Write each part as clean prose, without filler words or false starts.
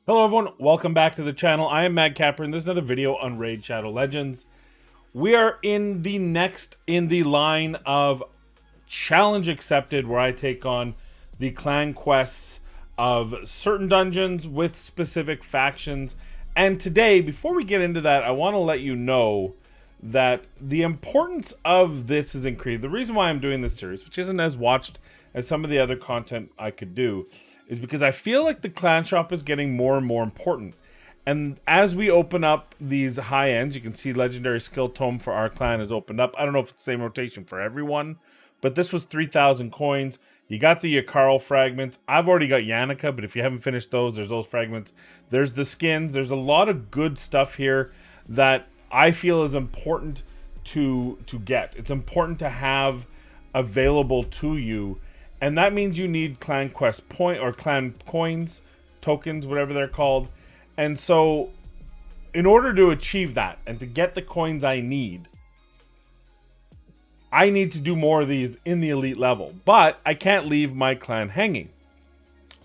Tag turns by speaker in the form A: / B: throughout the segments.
A: Hello everyone, welcome back to the channel. I am Madcapper and there's another video on Raid Shadow Legends. We are in the next in the line of challenge accepted, where I take on the clan quests of certain dungeons with specific factions. And today, before we get into that, I want to let you know that the importance of this is increased. The reason why I'm doing this series, which isn't as watched as some of the other content I could do, is because I feel like the clan shop is getting more and more important. And as we open up these high ends, you can see Legendary Skill Tome for our clan is opened up. I don't know if it's the same rotation for everyone, but this was 3,000 coins. You got the Yakarl fragments. I've already got Yannicka, but if you haven't finished those, there's those fragments. There's the skins. There's a lot of good stuff here that I feel is important to get. It's important to have available to you. And that means you need clan quest point or clan coins, tokens, whatever they're called. And so in order to achieve that and to get the coins I need to do more of these in the elite level. But I can't leave my clan hanging.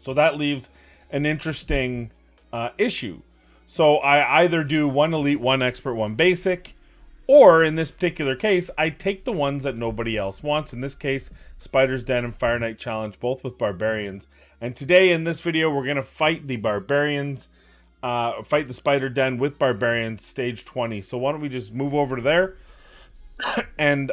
A: So that leaves an interesting issue. So I either do one elite, one expert, one basic, or in this particular case, I take the ones that nobody else wants. In this case, Spider's Den and Fire Knight Challenge, both with Barbarians. And today in this video, we're going to fight the Barbarians, fight the Spider Den with Barbarians, stage 20. So why don't we just move over to there and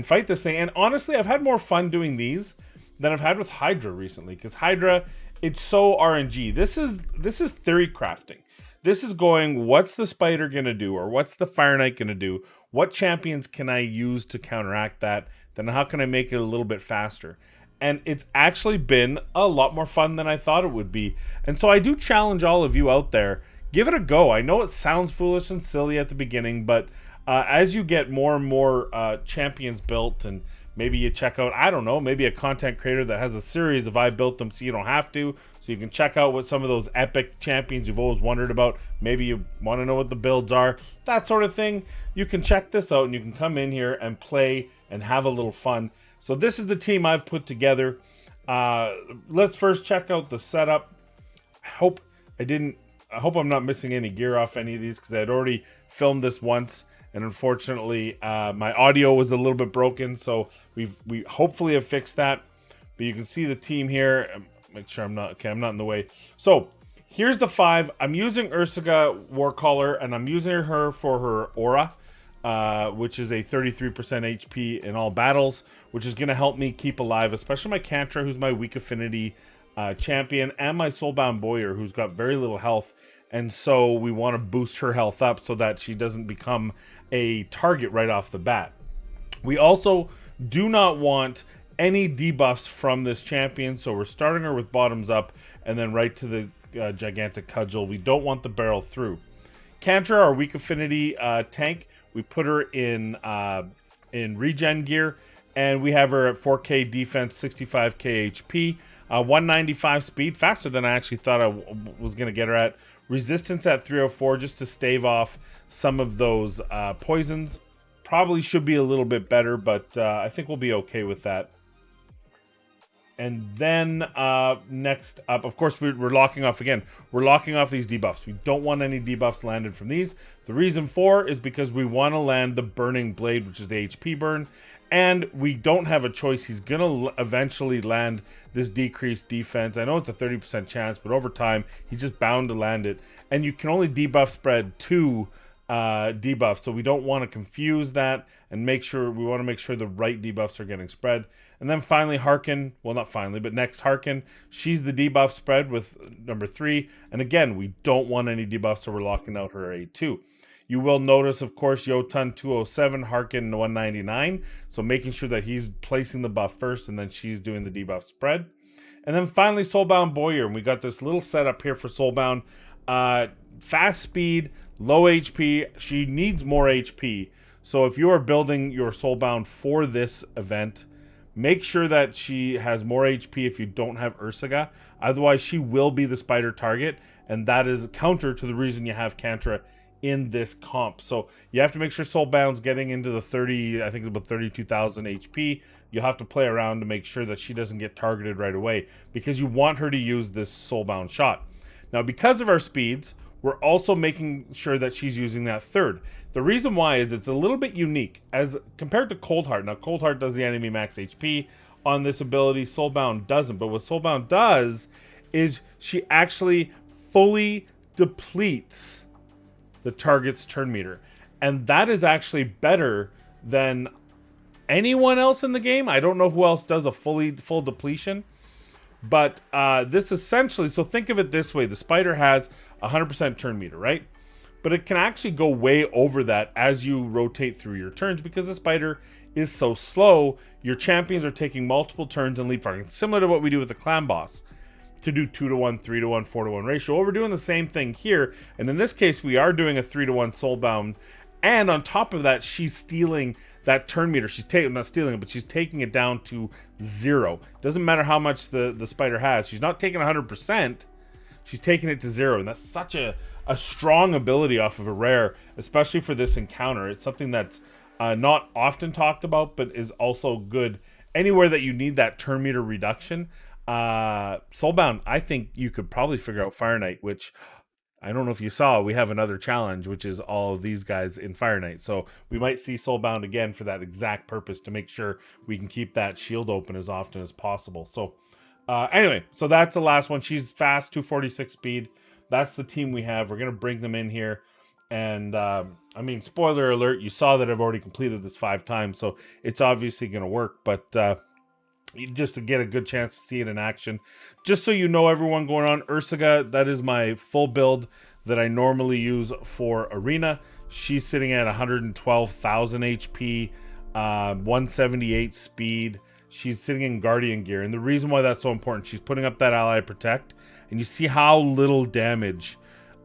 A: fight this thing. And honestly, I've had more fun doing these than I've had with Hydra recently, because Hydra, it's so RNG. This is theory crafting. This is going, what's the Spider going to do? Or what's the Fire Knight going to do? What champions can I use to counteract that? Then how can I make it a little bit faster? And it's actually been a lot more fun than I thought it would be. And so I do challenge all of you out there. Give it a go. I know it sounds foolish and silly at the beginning, but as you get more and more champions built, and maybe you check out, I don't know, maybe a content creator that has a series of I built them so you don't have to. So you can check out what some of those epic champions you've always wondered about. Maybe you want to know what the builds are. That sort of thing. You can check this out and you can come in here and play and have a little fun. So this is the team I've put together. Let's first check out the setup. I hope I'm not missing any gear off any of these, because I had already filmed this once. And unfortunately, my audio was a little bit broken, so we hopefully have fixed that. But you can see the team here. Make sure I'm not in the way. So here's the 5. I'm using Ursaga Warcaller, and I'm using her for her aura, which is a 33% HP in all battles, which is going to help me keep alive, especially my Cantra, who's my weak affinity champion, and my Soulbound Boyar, who's got very little health. And so we want to boost her health up so that she doesn't become a target right off the bat. We also do not want any debuffs from this champion, so we're starting her with bottoms up and then right to the gigantic cudgel. We don't want the barrel through. Cantra, our weak affinity tank, we put her in regen gear, and we have her at 4k defense, 65k HP, 195 speed, faster than I actually thought I was going to get her at. Resistance at 304, just to stave off some of those poisons. Probably should be a little bit better, but I think we'll be okay with that. And then next up, of course, we're locking off again. We're locking off these debuffs. We don't want any debuffs landed from these. The reason for is because we want to land the Burning Blade, which is the HP burn. And we don't have a choice. He's going to eventually land this decreased defense. I know it's a 30% chance, but over time, he's just bound to land it. And you can only debuff spread 2 debuffs, so we don't want to confuse that, and we want to make sure the right debuffs are getting spread. And then finally, Harkin, well, not finally, but next, Harkin, she's the debuff spread with number 3. And again, we don't want any debuffs, so we're locking out her A2. You will notice, of course, Jotun 207, Harkin 199. So making sure that he's placing the buff first, and then she's doing the debuff spread. And then finally, Soulbound Boyar. And we got this little setup here for Soulbound. Fast speed, low HP. She needs more HP. So if you are building your Soulbound for this event, make sure that she has more HP if you don't have Ursaga. Otherwise, she will be the spider target. And that is counter to the reason you have Cantra in this comp. So you have to make sure Soulbound's getting into the 30, I think it's about 32,000 HP. You'll have to play around to make sure that she doesn't get targeted right away, because you want her to use this Soulbound shot. Now, because of our speeds, we're also making sure that she's using that third. The reason why is it's a little bit unique as compared to Cold Heart. Now, Cold Heart does the enemy max HP on this ability. Soulbound doesn't. But what Soulbound does is she actually fully depletes the target's turn meter. And that is actually better than anyone else in the game. I don't know who else does a full depletion. But this essentially, so think of it this way. The spider has 100% turn meter, right? But it can actually go way over that as you rotate through your turns because the spider is so slow. Your champions are taking multiple turns and leapfrogging, similar to what we do with the clan boss, to do 2-to-1, 3-to-1, 4-to-1 ratio. Well, we're doing the same thing here. And in this case, we are doing a 3-to-1 soulbound. And on top of that, she's stealing that turn meter. She's not stealing it, but she's taking it down to 0. Doesn't matter how much the spider has. She's not taking 100%. She's taking it to 0. And that's such a strong ability off of a rare, especially for this encounter. It's something that's not often talked about, but is also good anywhere that you need that turn meter reduction. Soulbound, I think you could probably figure out Fire Knight, which I don't know if you saw, we have another challenge, which is all of these guys in Fire Knight. So we might see Soulbound again for that exact purpose to make sure we can keep that shield open as often as possible. So anyway, so that's the last one. She's fast, 246 speed. That's the team we have. We're going to bring them in here. And I mean, spoiler alert, you saw that I've already completed this 5 times. So it's obviously going to work. But just to get a good chance to see it in action. Just so you know, everyone going on, Ursaga, that is my full build that I normally use for Arena. She's sitting at 112,000 HP, 178 speed. She's sitting in Guardian gear. And the reason why that's so important, she's putting up that Ally Protect. And you see how little damage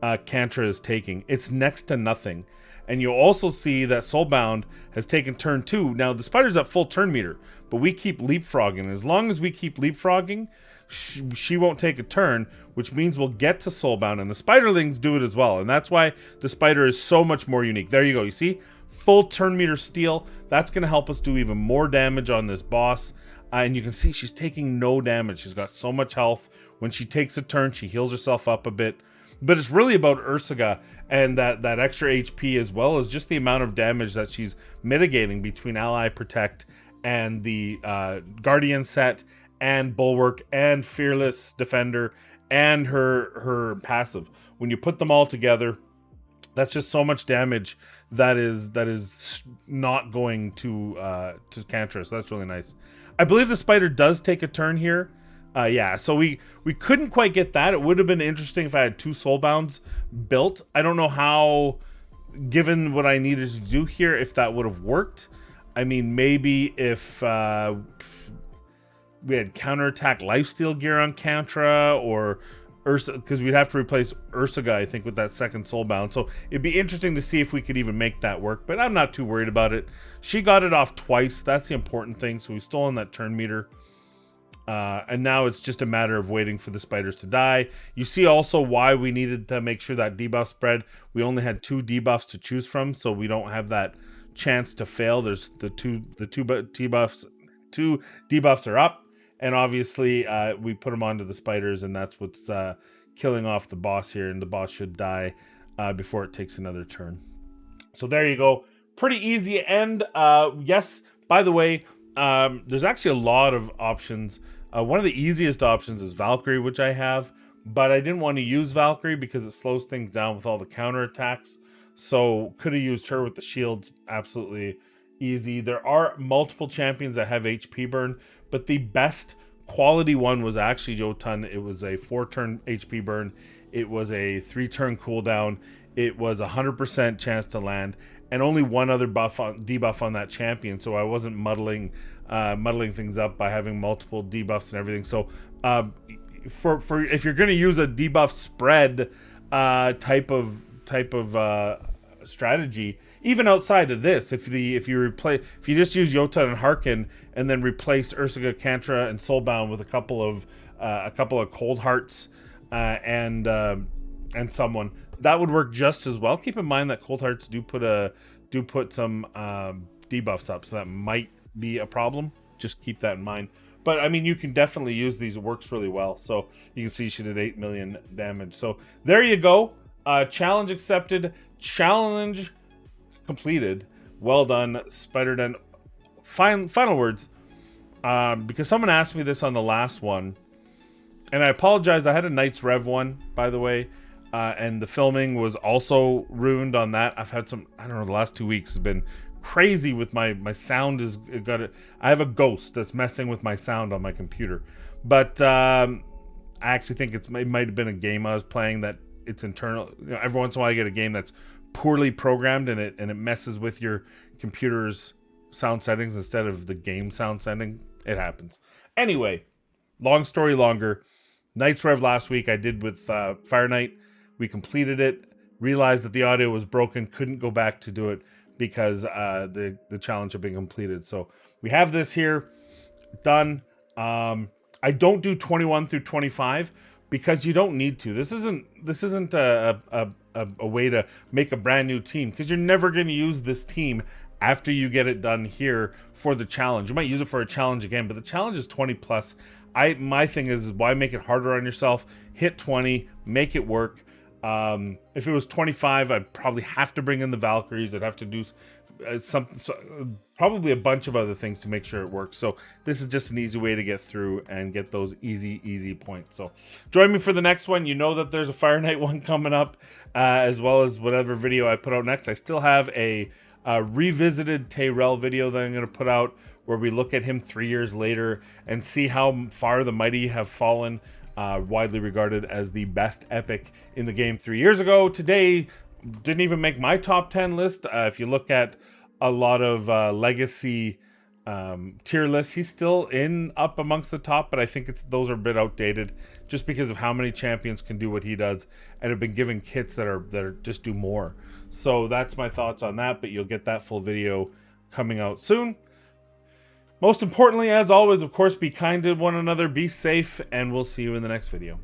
A: Kantra is taking. It's next to nothing. And you'll also see that Soulbound has taken turn 2. Now, the spider's at full turn meter, but we keep leapfrogging. As long as we keep leapfrogging, she won't take a turn, which means we'll get to Soulbound, and the spiderlings do it as well. And that's why the spider is so much more unique. There you go. You see? Full turn meter steal. That's going to help us do even more damage on this boss. And you can see she's taking no damage. She's got so much health. When she takes a turn, she heals herself up a bit. But it's really about Ursaga and that extra HP, as well as just the amount of damage that she's mitigating between Ally Protect and the Guardian set and Bulwark and Fearless Defender and her passive. When you put them all together, that's just so much damage that is not going to Kantra. So that's really nice. I believe the spider does take a turn here. Yeah, so we couldn't quite get that. It would have been interesting if I had 2 Soulbounds built. I don't know how, given what I needed to do here, if that would have worked. I mean, maybe if we had counterattack lifesteal gear on Kantra or Ursa, because we'd have to replace Ursaga, I think, with that second Soulbound. So it'd be interesting to see if we could even make that work, but I'm not too worried about it. She got it off twice. That's the important thing. So we've stolen that turn meter. And now it's just a matter of waiting for the spiders to die. You see also why we needed to make sure that debuff spread. We only had 2 debuffs to choose from, so we don't have that chance to fail. There's the two debuffs are up, and obviously we put them onto the spiders, and that's what's killing off the boss here, and the boss should die before it takes another turn. So there you go. Pretty easy end. Yes, by the way, there's actually a lot of options. One of the easiest options is Valkyrie, which I have, but I didn't want to use Valkyrie because it slows things down with all the counterattacks. So could have used her with the shields. Absolutely easy. There are multiple champions that have HP burn, but the best quality one was actually Jotun. It was a 4-turn HP burn. It was a 3-turn cooldown. It was 100% chance to land, and only one other debuff on that champion. So I wasn't muddling things up by having multiple debuffs and everything. So for if you're going to use a debuff spread type of strategy, even outside of this, if you just use Jotun and Harkin and then replace Ursaga, Kantra, and Soulbound with a couple of Cold Hearts and someone, that would work just as well. Keep in mind that Cold Hearts do put some debuffs up, so that might be a problem. Just keep that in mind. But I mean, you can definitely use these. It works really well. So you can see she did 8 million damage. So there you go. Challenge accepted. Challenge completed. Well done, Spider-Den. Final words. Because someone asked me this on the last one. And I apologize. I had a Knights Rev one, by the way. And the filming was also ruined on that. I've had some, I don't know, the last 2 weeks has been crazy with my sound. I have a ghost that's messing with my sound on my computer. But I actually think it might have been a game I was playing that it's internal. You know, every once in a while I get a game that's poorly programmed and it messes with your computer's sound settings instead of the game sound setting. It happens. Anyway, long story longer. Knights Rev last week I did with Fire Knight. We completed it, realized that the audio was broken, couldn't go back to do it because the challenge had been completed. So we have this here done. I don't do 21 through 25 because you don't need to. This isn't a way to make a brand new team, because you're never going to use this team after you get it done here for the challenge. You might use it for a challenge again, but the challenge is 20 plus. My thing is, why make it harder on yourself? Hit 20, make it work. If it was 25, I'd probably have to bring in the Valkyries. I'd have to do probably a bunch of other things to make sure it works. So this is just an easy way to get through and get those easy points. So join me for the next one. You know that there's a Fire Knight one coming up, as well as whatever video I put out next. I still have a revisited Tyrell video that I'm going to put out where we look at him 3 years later and see how far the mighty have fallen. Widely regarded as the best epic in the game 3 years ago. Today, didn't even make my top 10 list. If you look at a lot of legacy tier lists, he's still up amongst the top, but I think those are a bit outdated just because of how many champions can do what he does and have been given kits that are just do more. So that's my thoughts on that, but you'll get that full video coming out soon. Most importantly, as always, of course, be kind to one another, be safe, and we'll see you in the next video.